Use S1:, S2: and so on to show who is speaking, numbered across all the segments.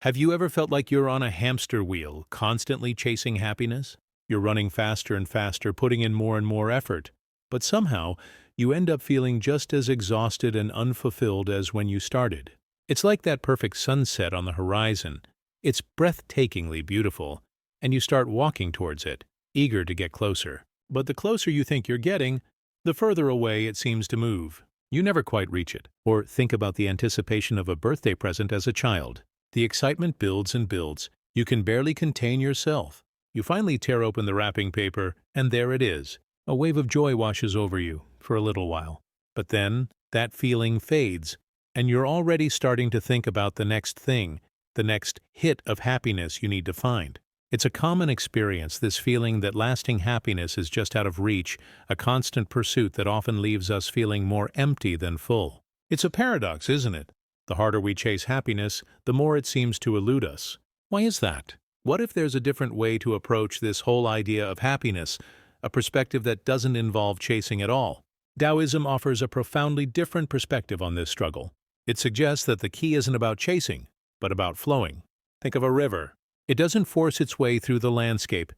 S1: Have you ever felt like you're on a hamster wheel, constantly chasing happiness? You're running faster and faster, putting in more and more effort, but somehow you end up feeling just as exhausted and unfulfilled as when you started. It's like that perfect sunset on the horizon. It's breathtakingly beautiful, and you start walking towards it, eager to get closer. But the closer you think you're getting, the further away it seems to move. You never quite reach it. Or think about the anticipation of a birthday present as a child. The excitement builds and builds. You can barely contain yourself. You finally tear open the wrapping paper, and there it is. A wave of joy washes over you for a little while. But then, that feeling fades, and you're already starting to think about the next thing, the next hit of happiness you need to find. It's a common experience, this feeling that lasting happiness is just out of reach, a constant pursuit that often leaves us feeling more empty than full. It's a paradox, isn't it? The harder we chase happiness, the more it seems to elude us. Why is that? What if there's a different way to approach this whole idea of happiness, a perspective that doesn't involve chasing at all? Taoism offers a profoundly different perspective on this struggle. It suggests that the key isn't about chasing, but about flowing. Think of a river. It doesn't force its way through the landscape.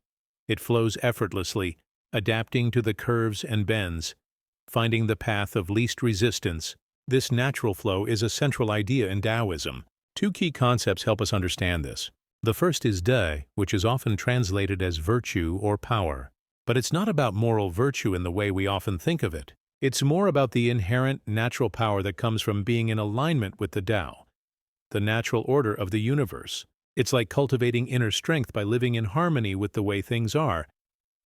S1: It flows effortlessly, adapting to the curves and bends, finding the path of least resistance. This natural flow is a central idea in Taoism. Two key concepts help us understand this. The first is De, which is often translated as virtue or power. But it's not about moral virtue in the way we often think of it. It's more about the inherent natural power that comes from being in alignment with the Tao, the natural order of the universe. It's like cultivating inner strength by living in harmony with the way things are,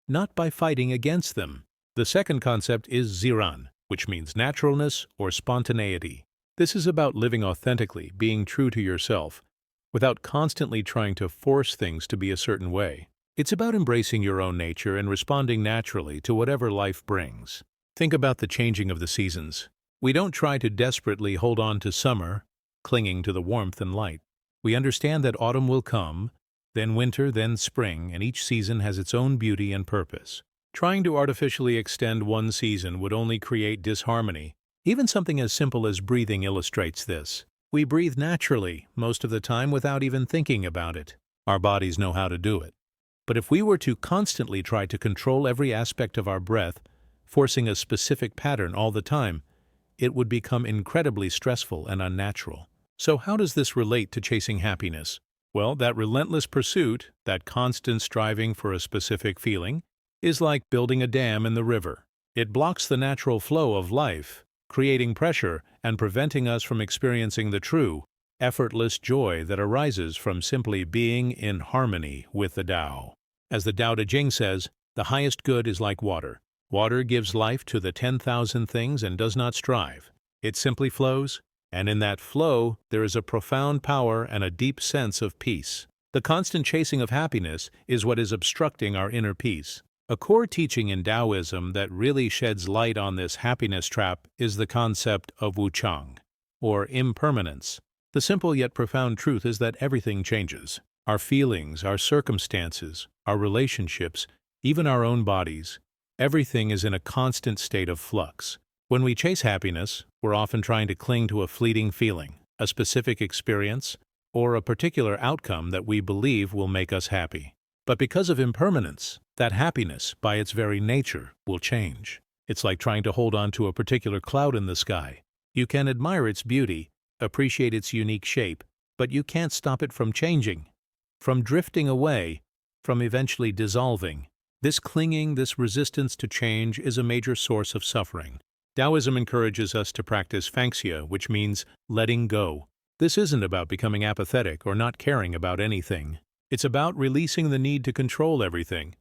S1: not by fighting against them. The second concept is Ziran, which means naturalness or spontaneity. This is about living authentically, being true to yourself, without constantly trying to force things to be a certain way. It's about embracing your own nature and responding naturally to whatever life brings. Think about the changing of the seasons. We don't try to desperately hold on to summer, clinging to the warmth and light. We understand that autumn will come, then winter, then spring, and each season has its own beauty and purpose. Trying to artificially extend one season would only create disharmony. Even something as simple as breathing illustrates this. We breathe naturally, most of the time without even thinking about it. Our bodies know how to do it. But if we were to constantly try to control every aspect of our breath, forcing a specific pattern all the time, it would become incredibly stressful and unnatural. So how does this relate to chasing happiness? Well, that relentless pursuit, that constant striving for a specific feeling, is like building a dam in the river. It blocks the natural flow of life, creating pressure and preventing us from experiencing the true, effortless joy that arises from simply being in harmony with the Tao. As the Tao Te Ching says, the highest good is like water. Water gives life to the 10,000 things and does not strive. It simply flows, and in that flow there is a profound power and a deep sense of peace. The constant chasing of happiness is what is obstructing our inner peace. A core teaching in Taoism that really sheds light on this happiness trap is the concept of wuchang, or impermanence. The simple yet profound truth is that everything changes. Our feelings, our circumstances, our relationships, even our own bodies. Everything is in a constant state of flux. When we chase happiness, we're often trying to cling to a fleeting feeling, a specific experience, or a particular outcome that we believe will make us happy. But because of impermanence, that happiness, by its very nature, will change. It's like trying to hold on to a particular cloud in the sky. You can admire its beauty, appreciate its unique shape, but you can't stop it from changing, from drifting away, from eventually dissolving. This clinging, this resistance to change is a major source of suffering. Taoism encourages us to practice fangxia, which means letting go. This isn't about becoming apathetic or not caring about anything. It's about releasing the need to control everything,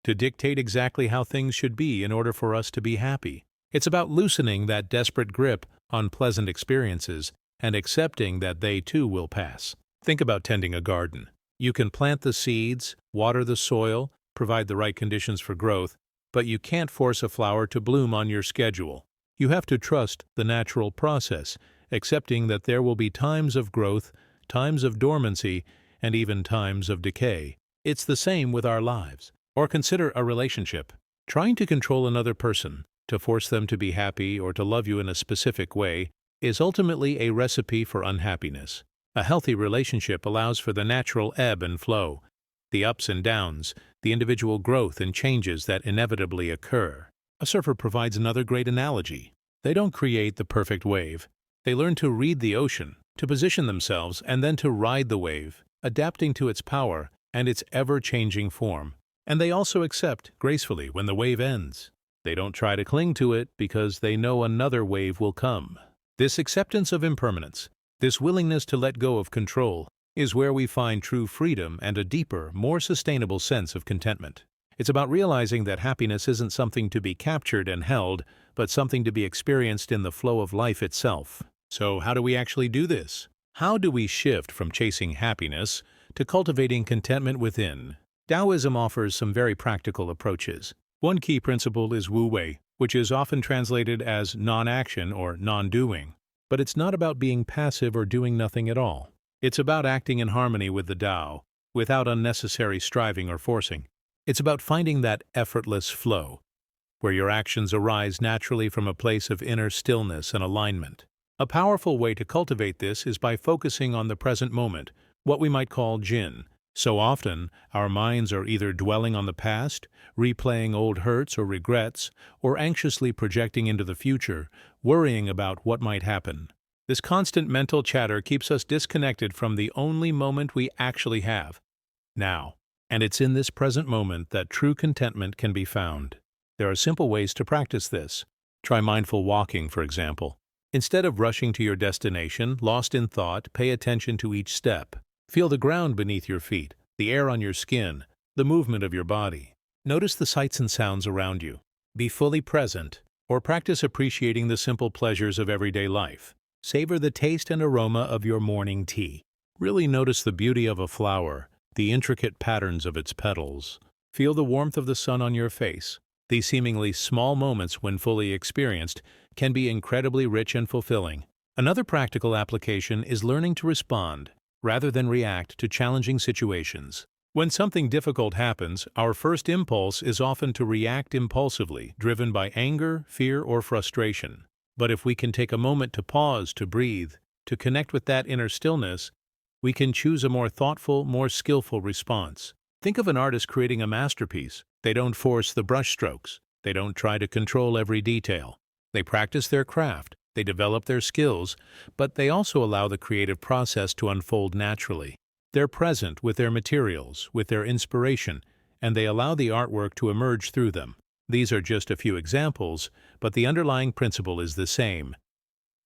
S1: to dictate exactly how things should be in order for us to be happy. It's about loosening that desperate grip on pleasant experiences and accepting that they too will pass. Think about tending a garden. You can plant the seeds, water the soil, provide the right conditions for growth, but you can't force a flower to bloom on your schedule. You have to trust the natural process, accepting that there will be times of growth, times of dormancy, and even times of decay. It's the same with our lives. Or consider a relationship. Trying to control another person, to force them to be happy or to love you in a specific way, is ultimately a recipe for unhappiness. A healthy relationship allows for the natural ebb and flow, the ups and downs, the individual growth and changes that inevitably occur. A surfer provides another great analogy. They don't create the perfect wave. They learn to read the ocean, to position themselves, and then to ride the wave, adapting to its power and its ever-changing form. And they also accept gracefully when the wave ends. They don't try to cling to it because they know another wave will come. This acceptance of impermanence, this willingness to let go of control, is where we find true freedom and a deeper, more sustainable sense of contentment. It's about realizing that happiness isn't something to be captured and held, but something to be experienced in the flow of life itself. So how do we actually do this? How do we shift from chasing happiness to cultivating contentment within? Taoism offers some very practical approaches. One key principle is Wu Wei, which is often translated as non-action or non-doing. But it's not about being passive or doing nothing at all. It's about acting in harmony with the Tao, without unnecessary striving or forcing. It's about finding that effortless flow, where your actions arise naturally from a place of inner stillness and alignment. A powerful way to cultivate this is by focusing on the present moment, what we might call Jin. So often, our minds are either dwelling on the past, replaying old hurts or regrets, or anxiously projecting into the future, worrying about what might happen. This constant mental chatter keeps us disconnected from the only moment we actually have, now. And it's in this present moment that true contentment can be found. There are simple ways to practice this. Try mindful walking, for example. Instead of rushing to your destination, lost in thought, pay attention to each step. Feel the ground beneath your feet, the air on your skin, the movement of your body. Notice the sights and sounds around you. Be fully present, or practice appreciating the simple pleasures of everyday life. Savor the taste and aroma of your morning tea. Really notice the beauty of a flower, the intricate patterns of its petals. Feel the warmth of the sun on your face. These seemingly small moments, when fully experienced, can be incredibly rich and fulfilling. Another practical application is learning to respond, rather than react to challenging situations. When something difficult happens, our first impulse is often to react impulsively, driven by anger, fear, or frustration. But if we can take a moment to pause, to breathe, to connect with that inner stillness, we can choose a more thoughtful, more skillful response. Think of an artist creating a masterpiece. They don't force the brushstrokes. They don't try to control every detail. They practice their craft. They develop their skills, but they also allow the creative process to unfold naturally. They're present with their materials, with their inspiration, and they allow the artwork to emerge through them. These are just a few examples, but the underlying principle is the same.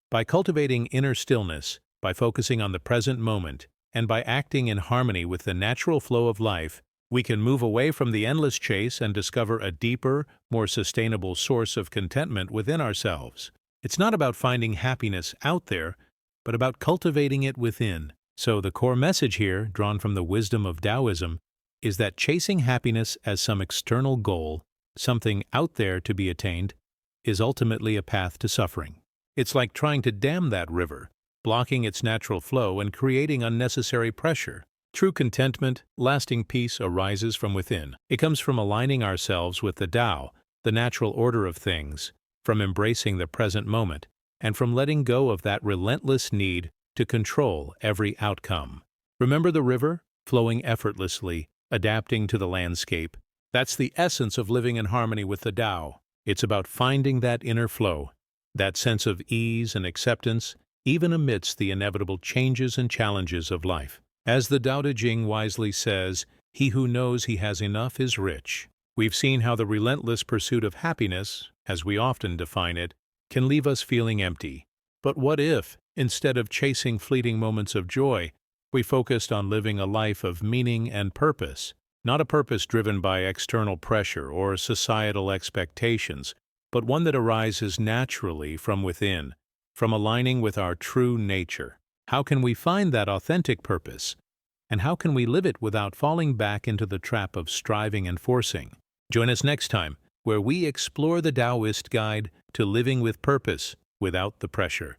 S1: By cultivating inner stillness, by focusing on the present moment, and by acting in harmony with the natural flow of life, we can move away from the endless chase and discover a deeper, more sustainable source of contentment within ourselves. It's not about finding happiness out there, but about cultivating it within. So the core message here, drawn from the wisdom of Taoism, is that chasing happiness as some external goal, something out there to be attained, is ultimately a path to suffering. It's like trying to dam that river, blocking its natural flow and creating unnecessary pressure. True contentment, lasting peace arises from within. It comes from aligning ourselves with the Tao, the natural order of things, from embracing the present moment, and from letting go of that relentless need to control every outcome. Remember the river, flowing effortlessly, adapting to the landscape. That's the essence of living in harmony with the Tao. It's about finding that inner flow, that sense of ease and acceptance, even amidst the inevitable changes and challenges of life. As the Tao Te Ching wisely says, "He who knows he has enough is rich." We've seen how the relentless pursuit of happiness, as we often define it, can leave us feeling empty. But what if, instead of chasing fleeting moments of joy, we focused on living a life of meaning and purpose? Not a purpose driven by external pressure or societal expectations, but one that arises naturally from within, from aligning with our true nature. How can we find that authentic purpose? And how can we live it without falling back into the trap of striving and forcing? Join us next time, where we explore the Taoist guide to living with purpose without the pressure.